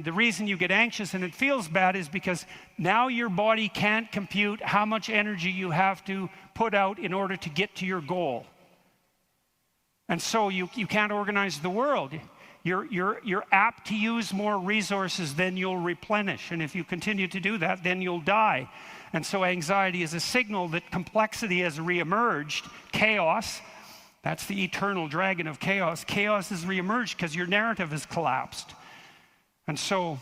the reason you get anxious and it feels bad is because now your body can't compute how much energy you have to put out in order to get to your goal. And so you can't organize the world. You're apt to use more resources than you'll replenish. And if you continue to do that, then you'll die. And so anxiety is a signal that complexity has reemerged. Chaos, that's the eternal dragon of chaos. Chaos has reemerged because your narrative has collapsed. And so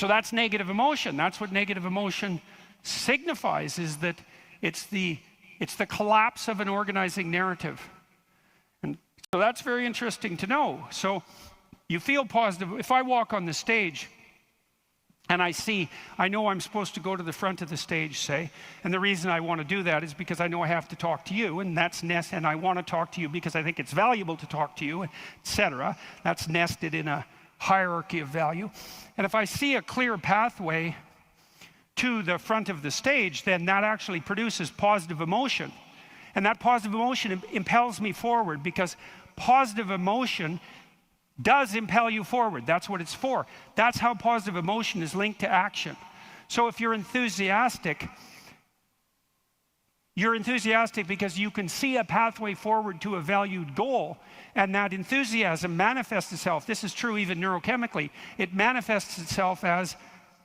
that's negative emotion. That's what negative emotion signifies, is that it's the collapse of an organizing narrative. And so that's very interesting to know. So you feel positive. If I walk on the stage and I know I'm supposed to go to the front of the stage, say, and the reason I want to do that is because I know I have to talk to you, and and I want to talk to you because I think it's valuable to talk to you, etc. That's nested in a hierarchy of value. And if I see a clear pathway to the front of the stage, then that actually produces positive emotion. And that positive emotion impels me forward, because positive emotion does impel you forward. That's what it's for. That's how positive emotion is linked to action. So if you're enthusiastic because you can see a pathway forward to a valued goal, and that enthusiasm manifests itself. This is true even neurochemically. It manifests itself as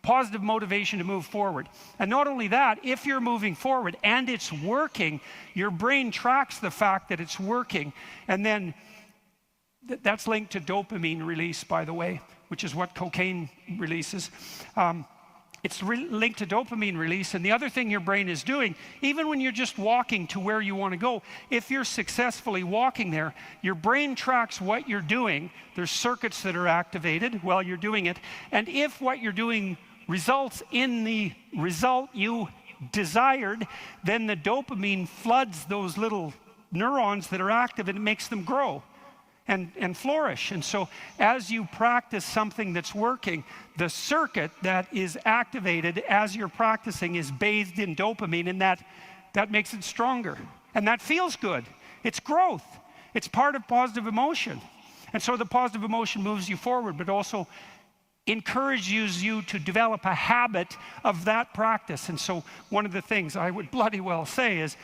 positive motivation to move forward. And not only that, if you're moving forward and it's working, your brain tracks the fact that it's working, and then that's linked to dopamine release, by the way, which is what cocaine releases. It's linked to dopamine release. And the other thing your brain is doing, even when you're just walking to where you want to go, if you're successfully walking there, your brain tracks what you're doing. There's circuits that are activated while you're doing it. And if what you're doing results in the result you desired, then the dopamine floods those little neurons that are active, and it makes them grow and flourish. And so as you practice something that's working, the circuit that is activated as you're practicing is bathed in dopamine, and that makes it stronger. And that feels good. It's growth. It's part of positive emotion. And so the positive emotion moves you forward, but also encourages you to develop a habit of that practice. And so one of the things I would bloody well say is,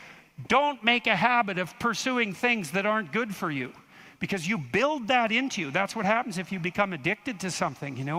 don't make a habit of pursuing things that aren't good for you, because you build that into you. That's what happens if you become addicted to something, you know.